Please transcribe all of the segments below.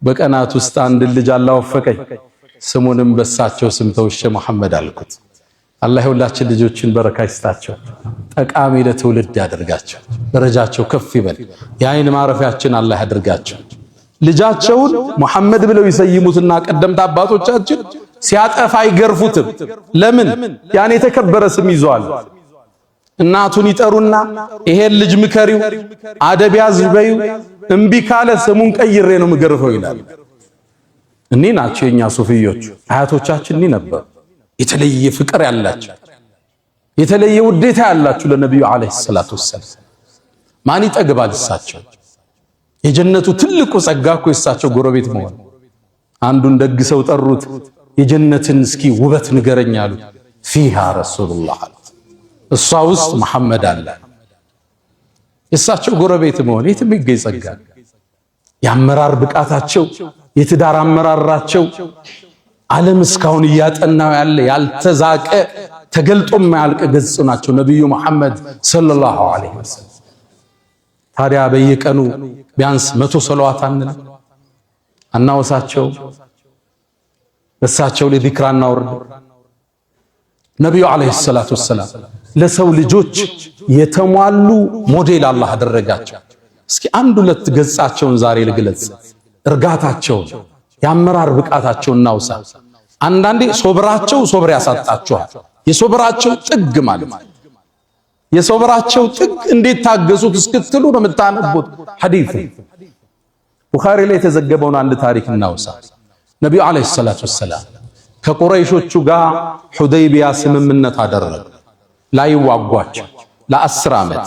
በቀናት ውስጥ አንድ ልጅ አላህ ወፈቀኝ። ስሙንም በሳቸው ስም ተውሼ መሐመድ አልኩት። አላህ ሁላችን ልጆችን በረካ ይስጣቸው፣ ጠቃሚ ለትውልድ ያደርጋቸው፣ ደረጃቸው ከፍ ይበል፣ የአይን ማረፊያችን አላህ ያደርጋቸው። ልጃቸውን መሐመድ ብለው ይሰይሙትና ቀደምት አባቶቻችን ሲያጠፋ አይገርፉትም። ለምን? ያን የተከበረ ስም ይዟል። እናቱን ይጠሩና ይሄን ልጅ ምከሪው፣ አደብ ያዝ በይው፣ እምቢ ካለ ስሙን ቀይሬ ነው ምገርፈው ይላል። እኒህ ናቸው የኛ ሱፊዮች። አያቶቻችን እኒህ ነበሩ። የተለየ ፍቅር ያላቸው፣ የተለየ ውዴታ ያላቸው ለነብዩ አለይሂ ሰላቱ ወሰለም። ማን ይጠግባል እሳቸው? የጀነቱ ትልቁ ጸጋ እኮ እሳቸው ጎረቤት መሆን። አንዱን ደግሰው ጠሩት። የጀነትን እስኪ ውበት ንገረኝ አሉት። ፊሃ ረሱሉላህ አሉት። እሷ ውስጥ መሐመድ አለ። የእሳቸው ጎረቤት መሆን የትም ይገኝ ጸጋ። የአመራር ብቃታቸው፣ የትዳር አመራራቸው ዓለም እስካሁን እያጠናው ያለ ያልተዛቀ ተገልጦ የማያልቅ ገጽ ናቸው ነብዩ መሐመድ ሰለላሁ ዐለይሂ ወሰለም። ታዲያ በየቀኑ ቢያንስ 100 ሰለዋት አናወሳቸው፣ በሳቸው ላይ ዚክር እናወርድ። ነብዩ ዐለይሂ ሰላቱ ወሰላም ለሰው ልጆች የተሟሉ ሞዴል አላህ አደረጋቸው። እስኪ አንድ ሁለት ገጻቸውን ዛሬ ልግለጽ። እርጋታቸውን፣ የአመራር ብቃታቸውን እናውሳ። አንዳንዴ ሶብራቸው ሶብር ያሳጣቸዋል። የሶብራቸው ጥግ ማለት የሶብራቸው ጥግ እንዴት ታገሱት እስክትሉ ነው የምታነቡት ሐዲስ። ቡኻሪ ላይ የተዘገበውን አንድ ታሪክ እናውሳ። ነብዩ አለይሂ ሰላቱ ወሰላም ከቁረይሾቹ ጋር ሁደይቢያ ስምምነት አደረጉ ላይዋጓቸው ለ10 ዓመት።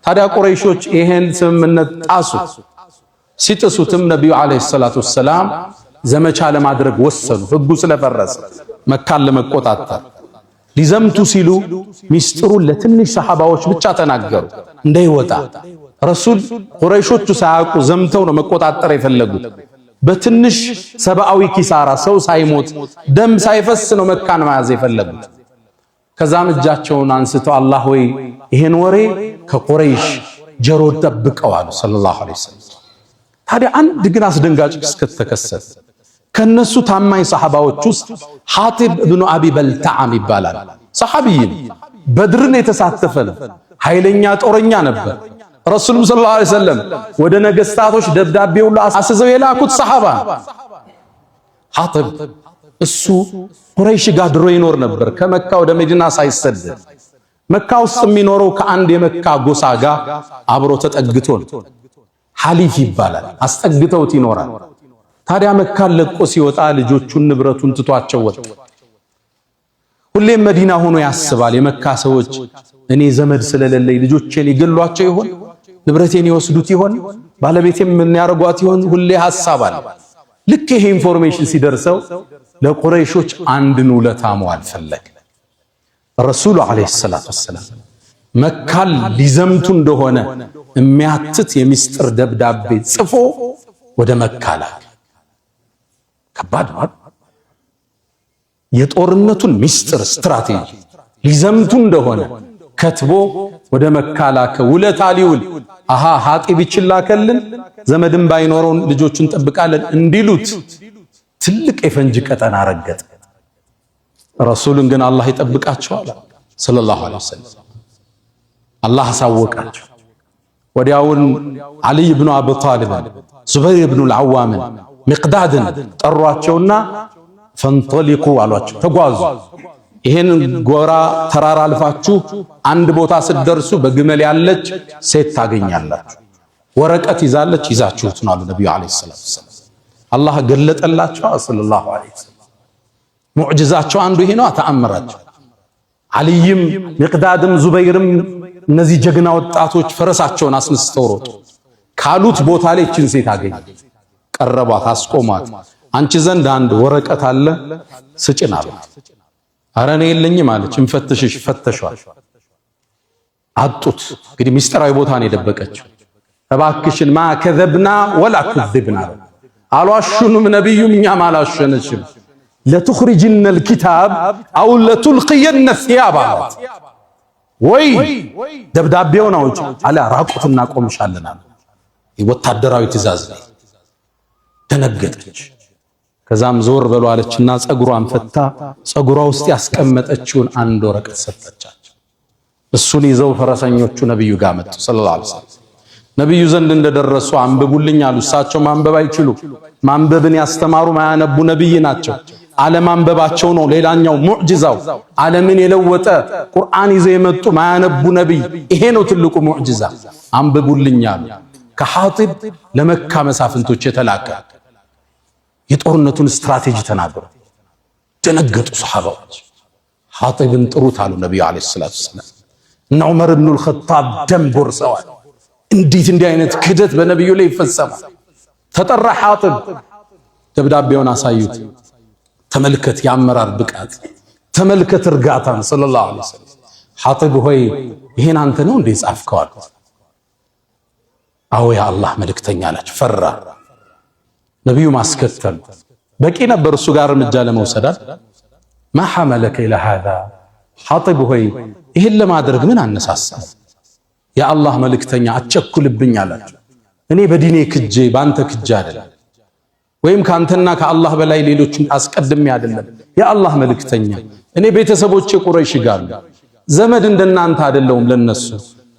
ታዲያ ቁረይሾች ይሄን ስምምነት ጣሱ። ሲጥሱትም ነብዩ አለይሂ ሰላቱ ወሰላም ዘመቻ ለማድረግ ወሰኑ። ህጉ ስለፈረሰ መካን ለመቆጣጠር ሊዘምቱ ሲሉ ሚስጥሩን ለትንሽ ሰሃባዎች ብቻ ተናገሩ እንዳይወጣ። ረሱል ቁረይሾቹ ሳያውቁ ዘምተው ነው መቆጣጠር የፈለጉት። በትንሽ ሰብአዊ ኪሳራ ሰው ሳይሞት ደም ሳይፈስ ነው መካን መያዝ የፈለጉት። ከዛም እጃቸውን አንስተው አላህ ወይ ይሄን ወሬ ከቁረይሽ ጀሮ ጠብቀው አሉ ሰለላሁ ዐለይሂ ወሰለም። ታዲያ አንድ ግን አስደንጋጭ ክስተት ተከሰተ። ከነሱ ታማኝ ሰሃባዎች ውስጥ ሐቲብ ኢብኑ አቢ በልተዓም ይባላል። ሰሃቢይ በድርን የተሳተፈ ነው። ኃይለኛ ጦረኛ ነበር። ረሱሉም ሰለላሁ ዐለይሂ ወሰለም ወደ ነገስታቶች ደብዳቤው አስዘው የላኩት ሰሃባ ሐቲብ። እሱ ቁረይሽ ጋር ድሮ ይኖር ነበር ከመካ ወደ መዲና ሳይሰደድ። መካ ውስጥ የሚኖረው ከአንድ የመካ ጎሳ ጋር አብሮ ተጠግቶ ነው። ሐሊፍ ይባላል። አስጠግተውት ይኖራል። ታዲያ መካን ለቆ ሲወጣ ልጆቹን ንብረቱን ትቷቸው ወጣ። ሁሌም መዲና ሆኖ ያስባል። የመካ ሰዎች እኔ ዘመድ ስለሌለኝ ልጆቼን ይገሏቸው ይሆን? ንብረቴን ይወስዱት ይሆን? ባለቤቴም ምን ያርጓት ይሆን? ሁሌ ሐሳብ አለ። ልክ ይሄ ኢንፎርሜሽን ሲደርሰው ለቁረይሾች አንድን ውለታ መዋል ፈለገ። ረሱሉ ዐለይሂ ሰላቱ ወሰላም መካን ሊዘምቱ እንደሆነ የሚያትት የሚስጥር ደብዳቤ ጽፎ ወደ መካ ላከ። ከባድ ነው። የጦርነቱን ሚስጥር ስትራቴጂ ሊዘምቱ እንደሆነ ከትቦ ወደ መካ ላከ። ውለታ ሊውል ሐጢብ ይችላከልን ዘመድም ባይኖረው ልጆቹን ጠብቃለን እንዲሉት ትልቅ የፈንጅ ቀጠና ረገጠ። ረሱልን ግን አላህ ይጠብቃቸዋል ሰለላሁ ዐለይሂ ወሰለም። አላህ አሳወቃቸው። ወዲያውን ዓሊይ ኢብኑ አቢ ጣሊብ፣ ዙበይር ኢብኑ አልዓዋም፣ ሚቅዳድን ጠሯቸውና ፈንጠሊቁ አሏቸው፣ ተጓዙ። ይሄን ጎራ ተራራ አልፋችሁ አንድ ቦታ ስትደርሱ በግመል ያለች ሴት ታገኛላችሁ፣ ወረቀት ይዛለች፣ ይዛችሁት ነው አሉ ነብዩ አለይሂ ሰላቱ ወሰለም። አላህ ገለጠላቸው ሰለላሁ ዐለይሂ ወሰለም። ሙዕጅዛቸው አንዱ ይሄ ነው። ተአምራቸው ዓሊይም ሚቅዳድም ዙበይርም እነዚህ ጀግና ወጣቶች ፈረሳቸውን አስነስተው ሮጡ። ካሉት ቦታ ላይ እችን ሴት አገኙ። ቀረቧት፣ አስቆሟት። አንቺ ዘንድ አንድ ወረቀት አለ ስጭን አሏት። ኧረ እኔ የለኝም አለች። እንፈትሽሽ ፈተሿል፣ አጡት። እንግዲህ ሚስጥራዊ ቦታ ነው የደበቀችው። እባክሽን ማ ከዘብና ወላ ኩዝብና አልዋሹንም፣ ነብዩም እኛም አላሸነሽም። ለትኽሪጅነል ኪታብ አው ለቱልቂየነ ሲያባ ወይ ደብዳቤውን አውጪ አለ። ራቁትና ቆምሻለን አለ። ወታደራዊ ትእዛዝ ነው። ደነገጠች። ከዛም ዞር በሉ አለችና ጸጉሯን ፈታ ጸጉሯ ውስጥ ያስቀመጠችውን አንድ ወረቀት ሰጠቻቸው። እሱን ይዘው ፈረሰኞቹ ነብዩ ጋር መጡ ሰለላሁ ዐለይሂ ወሰለም። ነብዩ ዘንድ እንደደረሱ አንብቡልኝ አሉ። እሳቸው ማንበብ አይችሉ፣ ማንበብን ያስተማሩ ማያነቡ ነብይ ናቸው። አለማንበባቸው ነው ሌላኛው ሙዕጂዛው። ዓለምን የለወጠ ቁርአን ይዘው የመጡ ማያነቡ ነብይ፣ ይሄ ነው ትልቁ ሙዕጂዛ። አንብቡልኝ አሉ። ከሐጢብ ለመካ መሳፍንቶች የተላከ የጦርነቱን ስትራቴጂ ተናገሩ። ደነገጡ ሱሐባዎች። ሐጢብን ጥሩት አሉ ነብዩ አለይሂ ሰላቱ ወሰላም። እና ዑመር ኢብኑ አልኸጣብ ደም ጎርሰዋል። እንዴት እንዲህ አይነት ክህደት በነብዩ ላይ ይፈጸማል? ተጠራ ሐጢብ። ደብዳቤውን አሳዩት። ተመልከት የአመራር ብቃት፣ ተመልከት እርጋታን ሰለላሁ ዐለይሂ ወሰለም። ሐጢብ ሆይ ይሄን አንተ ነው እንዴ ጻፍከው አሉት። አዎ ያ አላህ መልእክተኛ አላቸው። ፈራ። ነብዩ ማስከተል በቂ ነበር እሱ ጋር እርምጃ ለመውሰድ። ማ ሐመለከ ኢላ ሃዛ ሐጢብ ሆይ ይሄን ለማድረግ ምን አነሳሳ? የአላህ መልእክተኛ አትቸኩልብኝ አላቸው። እኔ በዲኔ ክጄ ባንተ ክጄ አይደለም፣ ወይም ካንተና ከአላህ በላይ ሌሎችን አስቀድሜ አይደለም። የአላህ መልእክተኛ እኔ ቤተሰቦቼ ቁረይሽ ጋር ዘመድ እንደናንተ አይደለሁም። ለነሱ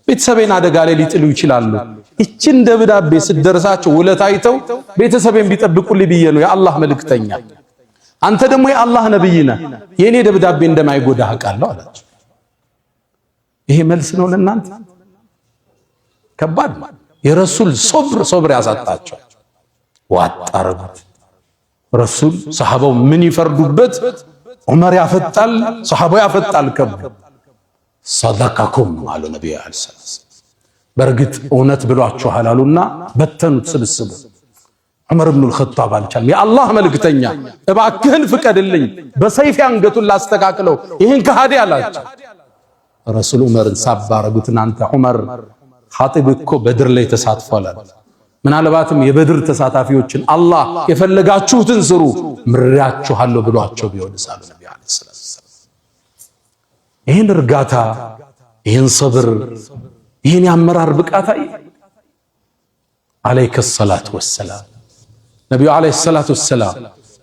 ቤተሰቤን አደጋ ላይ ሊጥሉ ይችላሉ። እቺን ደብዳቤ ስትደርሳቸው ውለታ አይተው ቤተሰቤን ቢጠብቁልኝ ብዬ ነው የአላህ መልእክተኛ። አንተ ደግሞ የአላህ ነብይ ነህ፣ የኔ ደብዳቤ እንደማይጎዳ አውቃለሁ አላቸው። ይሄ መልስ ነው ለእናንተ? ከባድ የረሱል ሶብር ያሳጣቸው። ዋጣረጉት ረሱል። ሰሃባው ምን ይፈርዱበት? ዑመር ያፈጣል፣ ሰሃባው ያፈጣል። ከብ ሰደቀኩም አሉ ነብዩ አለይሂ ሰላም። በርግጥ እውነት ብሏችኋል አሉና በተኑት ስብስቡ። ዑመር ኢብኑ አልኸጣብ አልቻለም። የአላህ መልእክተኛ እባክህን ፍቀድልኝ፣ በሰይፍ አንገቱን ላስተካክለው ይህን ከሃዲ አላቸው። ረሱል ዑመርን ሳባረጉት። እናንተ ዑመር ሐጢብ እኮ በድር ላይ ተሳትፏል አሉ። ምናልባትም የበድር ተሳታፊዎችን አላህ የፈለጋችሁትን ስሩ ምራችኋለሁ ብሏቸው ቢሆንስ አሉ ነብዩ አለይሂ ሰላም። ይህን እርጋታ፣ ይህን ሰብር፣ ይህን የአመራር ብቃት አለይከ ሰላቱ ወሰላም። ነብዩ አለይሂ ሰላቱ ወሰላም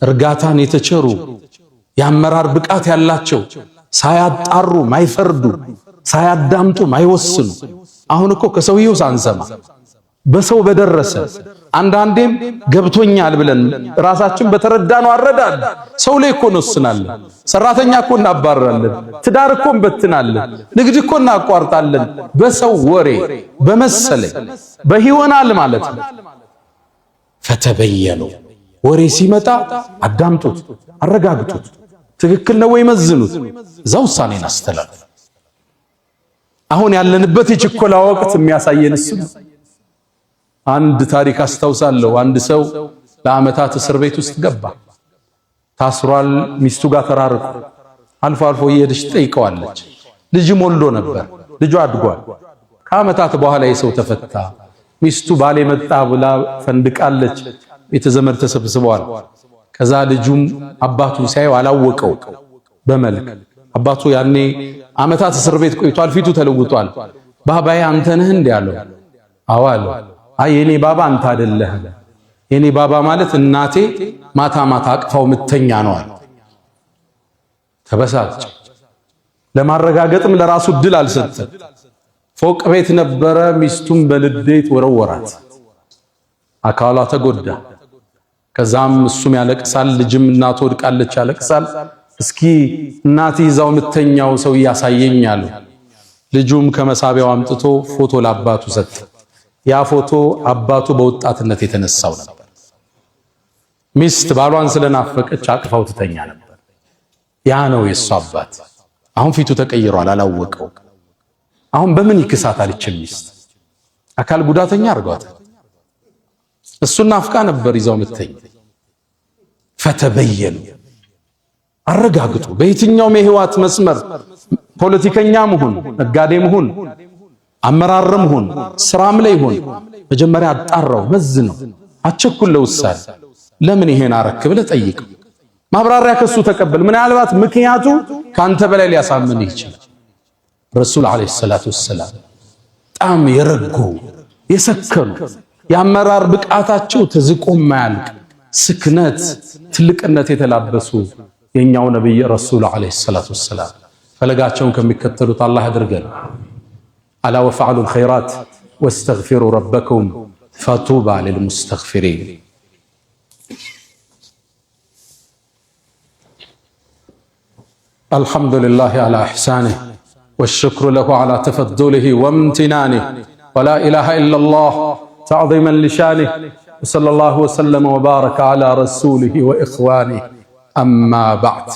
እርጋታን የተቸሩ የአመራር ብቃት ያላቸው፣ ሳያጣሩ ማይፈርዱ፣ ሳያዳምጡ ማይወስኑ። አሁን እኮ ከሰውየው ሳንሰማ በሰው በደረሰ አንዳንዴም ገብቶኛል ብለን ራሳችን በተረዳነው አረዳድ ሰው ላይ እኮ እንወስናለን። ሰራተኛ እኮ እናባረራለን፣ ትዳር እኮ እንበትናለን፣ ንግድ እኮ እናቋርጣለን። በሰው ወሬ በመሰለኝ በይሆናል ማለት ነው። ፈተበየኑ ወሬ ሲመጣ አዳምጡት፣ አረጋግጡት፣ ትክክል ነው ወይ መዝኑት፣ እዛ ውሳኔን አስተላልፉ። አሁን ያለንበት የችኮላ ወቅት የሚያሳየን እሱ። አንድ ታሪክ አስታውሳለሁ። አንድ ሰው ለዓመታት እስር ቤት ውስጥ ገባ። ታስሯል። ሚስቱ ጋር ተራርቆ አልፎ አልፎ እየሄደች ትጠይቀዋለች። ልጅም ወልዶ ነበር። ልጁ አድጓል። ከዓመታት በኋላ የሰው ተፈታ። ሚስቱ ባሌ መጣ ብላ ፈንድቃለች። ቤተዘመድ ተሰብስበዋል። ከዛ ልጁም አባቱን ሲያየው አላወቀው በመልክ። አባቱ ያኔ ዓመታት እስር ቤት ቆይቷል። ፊቱ ተለውጧል። ባባዬ አንተ ነህ እንዴ አለው። አዎ አለው። አይ የኔ ባባ አንተ አይደለህም። የኔ ባባ ማለት እናቴ ማታ ማታ አቅፋው ምተኛ ነው አለ። ተበሳጨ። ለማረጋገጥም ለራሱ ድል አልሰጠም። ፎቅ ቤት ነበረ። ሚስቱም በልዴት ወረወራት። አካሏ ተጎዳ። ከዛም እሱም ያለቅሳል፣ ልጅም እናቱ ወድቃለች ያለቅሳል። እስኪ እናቴ ይዛው ምተኛው ሰው ያሳየኝ አለ። ልጁም ከመሳቢያው አምጥቶ ፎቶ ለአባቱ ሰጠ። ያ ፎቶ አባቱ በወጣትነት የተነሳው ነበር። ሚስት ባሏን ስለናፈቀች አቅፋው ትተኛ ነበር። ያ ነው የሱ አባት። አሁን ፊቱ ተቀይሯል፣ አላወቀው። አሁን በምን ይክሳታል? ይችል ሚስት አካል ጉዳተኛ አርጓታል። እሱን ናፍቃ ነበር ይዛው ምተኛ። ፈተበየኑ አረጋግጡ። በየትኛውም የህይወት መስመር ፖለቲከኛም ሁን፣ ነጋዴም ሁን፣ አመራርም ሁን፣ ስራም ላይ ሁን፣ መጀመሪያ አጣራው፣ መዝነው፣ አቸኩል ለውሳኔ። ለምን ይሄን አረክ ብለህ ጠይቅ። ማብራሪያ ከሱ ተቀበል። ምናልባት ምክንያቱ ካንተ በላይ ሊያሳምን ይችላል። ረሱል አለይሂ ሰላቱ ወሰላም በጣም የረጉ የሰከኑ የአመራር ብቃታቸው ተዝቆ ማያልቅ ስክነት ትልቅነት የተላበሱ የኛው ነብይ ረሱል አለይሂ ሰላቱ ወሰላም ፈለጋቸውን ከሚከተሉት አላህ ያድርገን። አላ ወፈዐሉ الخيرات واستغفروا ربكم فطوبى للمستغفرين الحمد لله على إحسانه والشكر له على تفضله وامتنانه ولا إله إلا الله تعظيما لشانه وصلى الله وسلم وبارك على رسوله وإخوانه أما بعد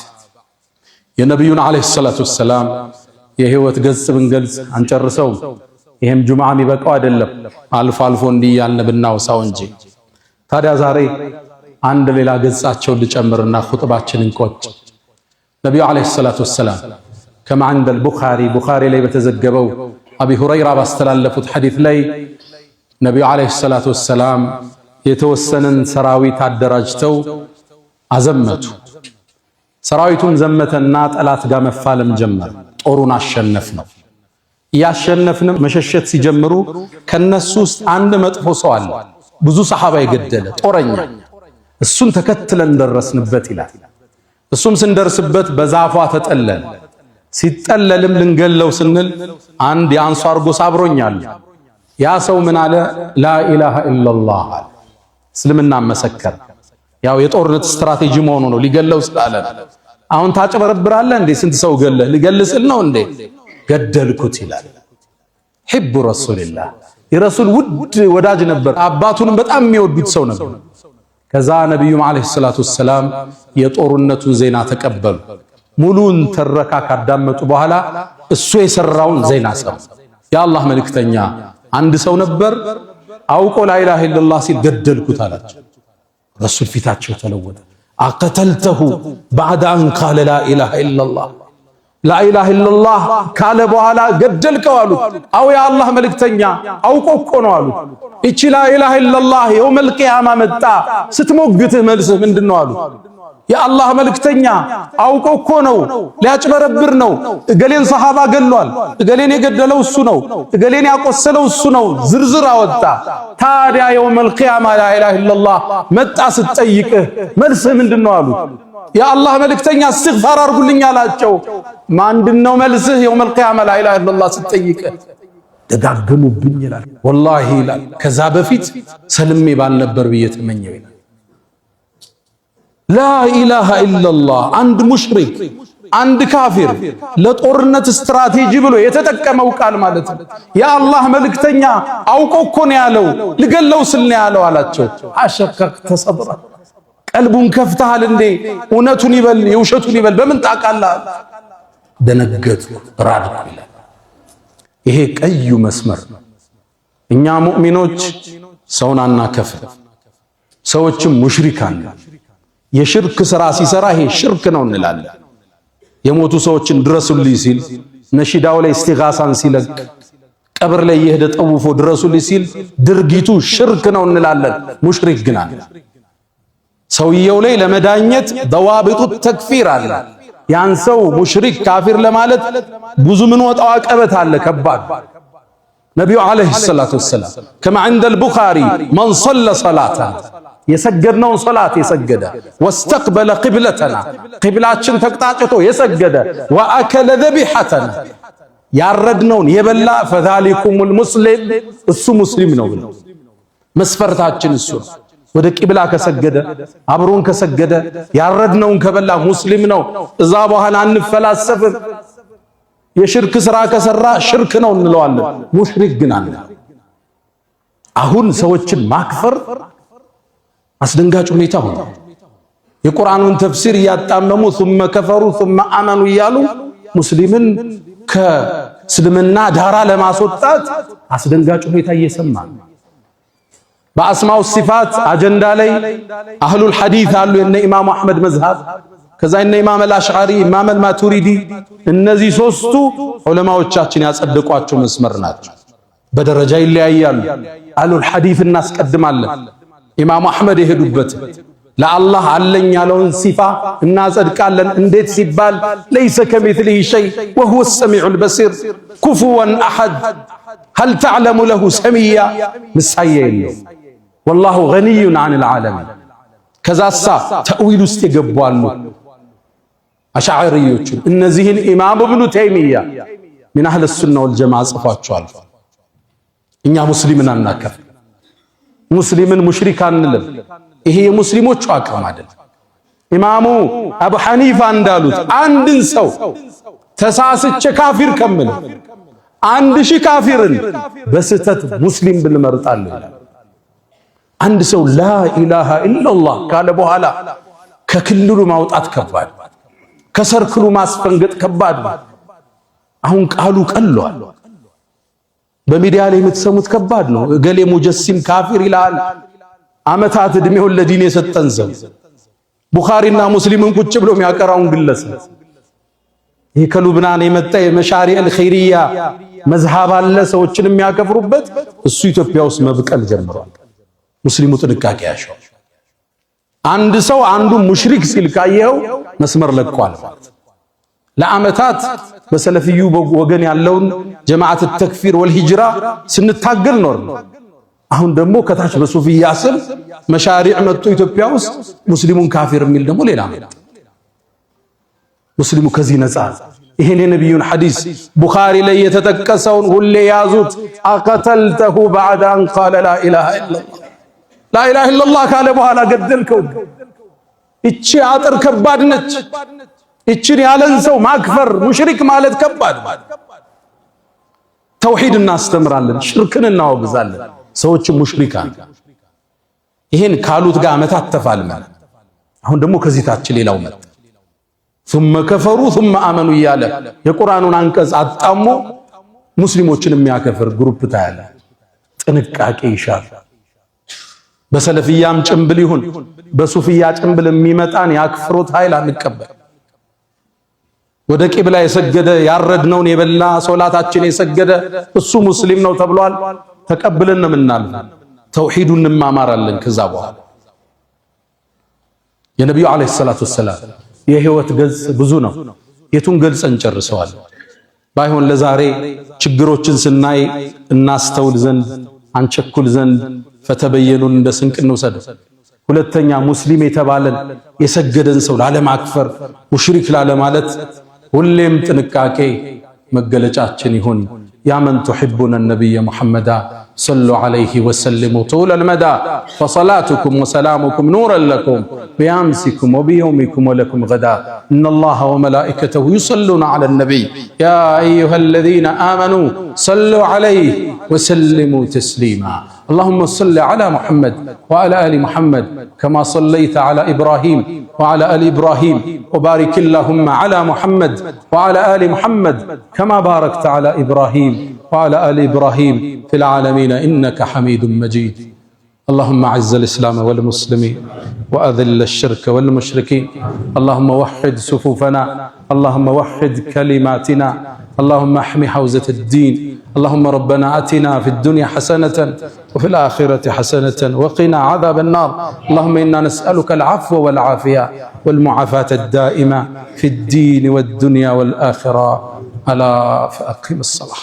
يا نبينا عليه الصلاة والسلام يهوت قص من قلص عن شرسوم يهم جمعة مبقوا أدلم ألف ألفون ديال نبنا وساونجي تاريا زاري عند ليلة قص أتشو لجمرنا خطبات شننكوت نبي عليه الصلاة والسلام كما عند بخاري لي بتزجبوا أبي هريرة باستلالفت حديث لي نبي عليه الصلاة والسلام يتوسنن سراويت الدرجتو عزمته سراويتهم زمة النات ألا تقام فالم جمر طورنا الشنفنا يا الشنفنا مششت سيجمروا كالنسوس عند مطفو سؤال بزو صحابة يقدل طورنيا السن تكتلن درس نبتي لا السن سندرسبت بزعفوا تتألل ሲጠለልም ልንገለው ስንል አንድ የአንሷር ጎሳ አብሮኛል ያ ሰው ምን አለ ላ ኢላሃ ኢላላህ እስልምና መሰከረ ያው የጦርነት ስትራቴጂ መሆኑ ነው ሊገለው ስላለ አሁን ታጭበረብራለህ እንዴ ስንት ሰው ገለ ሊገልስል ነው እንዴ ገደልኩት ይላል ሒቡ ረሱልላህ የረሱል ውድ ወዳጅ ነበር አባቱንም በጣም የሚወዱት ሰው ነበር ከዛ ነብዩ አለይሂ ሰላቱ ወሰለም የጦርነቱን ዜና ተቀበሉ ሙሉን ተረካ ካዳመጡ በኋላ እሱ የሰራውን ዜና ሰሙ ያአላህ መልእክተኛ አንድ ሰው ነበር አውቆ ላ ኢላሃ ኢላላህ ሲል ገደልኩት አላቸው ረሱል ፊታቸው ተለወጠ አቀተልተሁ بعد ان قال لا اله الا الله لا اله الا الله ካለ በኋላ ገደልከው አሉት አው ያአላህ መልእክተኛ አውቆ እኮ ነው አሉት እቺ ላ ኢላሃ ኢላላህ የውመል ቂያማ መጣ ስትሞግትህ መልስህ ምንድነው አሉት የአላህ መልእክተኛ አውቆ እኮ ነው ሊያጭበረብር ነው እገሌን ሰሃባ ገሏል እገሌን የገደለው እሱ ነው እገሌን ያቆሰለው እሱ ነው ዝርዝር አወጣ ታዲያ የውመል ቂያማ ላ ኢላሃ ኢላላህ መጣ ስትጠይቅህ መልስህ ምንድነው አሉት የአላህ መልእክተኛ እስትግፋር አርጉልኝ አላቸው ማንድነው መልስህ የውመል ቂያማ ላ ኢላሃ ኢላላህ ስትጠይቅህ ደጋግሙብኝ ይላል ወላሂ ይላል ከዛ በፊት ሰልሜ ባልነበር ብዬ ተመኘው ይላል لا إله إلا الله عند مشرك عند كافر لطورنة استراتيجي بلو يتتكمو قال مالته يا الله ملكتنيا አውቀው እኮ ነው ያለው ልገለው ስል ያለው አላቸው አሸከክተ صدره ቀልቡን ከፍተሃል እንዴ እውነቱን ይበል የውሸቱን ይበል በምን ታቃለህ ደነገጡ ራድኩ ይላል ይሄ ቀዩ መስመር እኛ ሙእሚኖች ሰውን አናከፍር ሰዎችም ሙሽሪካን የሽርክ ስራ ሲሰራ ይሄ ሽርክ ነው እንላለን የሞቱ ሰዎችን ድረሱልኝ ሲል ነሺዳው ላይ እስቲጋሳን ሲለቅ ቀብር ላይ የሄደ ጠውፎ ድረሱልኝ ሲል ድርጊቱ ሽርክ ነው እንላለን ሙሽሪክ ግን አለ ሰውየው ላይ ለመዳኘት ضوابط التكفير አለ ያን ሰው ሙሽሪክ ካፊር ለማለት ብዙ ምን ወጣው አቀበት አለ ከባድ ነብዩ አለይሂ ሰላቱ ወሰለም كما عند البخاري من صلى صلاه يسجدنا صلاة يسجد واستقبل قبلتنا قبلاتشن تقطاطتو يسجد واكل ذبيحتنا ያረድነውን የበላ فذلكم المسلم እሱ ሙስሊም ነው ብለው መስፈርታችን እሱ ወደ ቂብላ ከሰገደ አብሮን ከሰገደ ያረድነውን ከበላ ሙስሊም ነው እዛ በኋላ አንፈላሰፍም የሽርክ ስራ ከሰራ ሽርክ ነው እንለዋለን ሙሽሪክ ግን አለ አሁን ሰዎችን ማክፈር አስደንጋጭ ሁኔታ ሆነ የቁርአኑን ተፍሲር ያጣመሙ ثم كفروا ثم امنوا ይያሉ ሙስሊምን ከእስልምና ዳራ ለማስወጣት አስደንጋጭ ሁኔታ እየሰማ በአስማው ሲፋት አጀንዳ ላይ አህሉል ሐዲስ አሉ የነ ኢማሙ አህመድ መዝሃብ ከዛ የነ ኢማም አልአሽዓሪ ኢማም አልማቱሪዲ እነዚህ ሶስቱ ዑለማዎቻችን ያጸደቋቸው መስመር ናቸው በደረጃ ይለያያሉ አህሉል ሐዲስ እናስቀድማለን ኢማም አህመድ የሄዱበት ለአላህ አለኝ ያለውን ሲፋ እናጸድቃለን እንዴት ሲባል ليس كمثله شيء وهو السميع البصير كفوا احد هل تعلم له سميا مسايا والله غني عن العالمين ከዛሳ ተእዊል ውስጥ ይገባሉ አሽዓሪዮች እነዚህን ኢማም ኢብኑ ተይሚያ ምን አህለ ሱና ወልጀማዓ ጽፏቸዋል እኛ ሙስሊምን አናከፍ ሙስሊምን ሙሽሪክ አንልም ይሄ የሙስሊሞቹ አቋም አይደል ኢማሙ አቡ ሐኒፋ እንዳሉት አንድን ሰው ተሳስቼ ካፊር ከምን 1000 ካፊርን በስተት ሙስሊም ብንመርጣለን አንድ ሰው ላ ኢላሃ ኢላላህ ካለ በኋላ ከክልሉ ማውጣት ከባድ ከሰርክሉ ማስፈንገጥ ከባድ አሁን ቃሉ ቀሏል በሚዲያ ላይ የምትሰሙት ከባድ ነው እገሌ ሙጀሲም ካፊር ይላል አመታት እድሜውን ለዲን የሰጠን ሰው ቡኻሪና ሙስሊምን ቁጭ ብሎ የሚያቀራውን ግለሰብ ይሄ ከሉብናን የመጣ የመሻሪዕ ኸይሪያ መዝሃብ አለ ሰዎችን የሚያከፍሩበት እሱ ኢትዮጵያ ውስጥ መብቀል ጀምሯል ሙስሊሙ ጥንቃቄ ያሻው አንድ ሰው አንዱ ሙሽሪክ ሲል ካየው መስመር ለቋል ለአመታት በሰለፊዩ ወገን ያለውን ጀማዓት ተክፊር ወልሂጅራ ስንታገል ኖር አሁን ደግሞ ከታች በሱፊያ ስም መሻሪዕ መጥቶ ኢትዮጵያ ውስጥ ሙስሊሙን ካፊር የሚል ደግሞ ሌላ መጣ ሙስሊሙ ከዚህ ነፃ ይሄን የነብዩን ሐዲስ ቡኻሪ ላይ የተጠቀሰውን ሁሌ ያዙት አቀተልተሁ بعد ان قال لا اله الا الله لا اله الا الله ካለ በኋላ ገደልከው እቺ አጥር ከባድ ነች እቺን ያለን ሰው ማክፈር ሙሽሪክ ማለት ከባድ ተውሂድ እናስተምራለን ሽርክን እናወግዛለን ሰዎች ሙሽሪካን ይሄን ካሉት ጋር አመታት ተፋልማል አሁን ደግሞ ከዚህ ታች ሌላው መጣ ثم كفروا ثم امنوا እያለ የቁርአኑን አንቀጽ አጣሞ ሙስሊሞችን የሚያከፍር ግሩፕ ታያለ ጥንቃቄ ይሻል በሰለፊያም ጭምብል ይሁን በሱፊያ ጭምብል የሚመጣን ያክፍሮት ኃይል አንቀበል ወደ ቂብላ የሰገደ ያረድነውን የበላ ሶላታችን የሰገደ እሱ ሙስሊም ነው ተብሏል ተቀብለን ነው ምናልፍ ተውሂዱን እንማማራለን ከዛ በኋላ የነብዩ አለይሂ ሰላቱ ወሰለም የህይወት ገጽ ብዙ ነው የቱን ገልጸን ጨርሰዋል ባይሆን ለዛሬ ችግሮችን ስናይ እናስተውል ዘንድ አንቸኩል ዘንድ ፈተበየኑን እንደ ስንቅ እንውሰድ ሁለተኛ ሙስሊም የተባለን የሰገደን ሰው ላለማክፈር ሙሽሪክ ላለማለት ሁሌም ጥንቃቄ መገለጫችን ይሁን يا من تحبون النبي محمد صلوا عليه وسلموا طول المدى فصلاتكم وسلامكم نورا لكم بأمسكم وبيومكم ولكم غدا إن الله وملائكته يصلون على النبي يا أيها الذين آمنوا صلوا عليه وسلموا تسليما اللهم صل على محمد وعلى آل محمد كما صليت على إبراهيم وعلى آل إبراهيم وبارك اللهم على محمد وعلى آل محمد كما باركت على إبراهيم وعلى آل إبراهيم في العالمين إنك حميد مجيد اللهم أعز الإسلام والمسلمين وأذل الشرك والمشركين اللهم وحد صفوفنا اللهم وحد كلماتنا اللهم احمي حوزة الدين اللهم ربنا آتنا في الدنيا حسنة وفي الآخرة حسنة وقنا عذاب النار اللهم إنا نسألك العفو والعافية والمعافاة الدائمة في الدين والدنيا والآخرة ألا فأقم الصلاة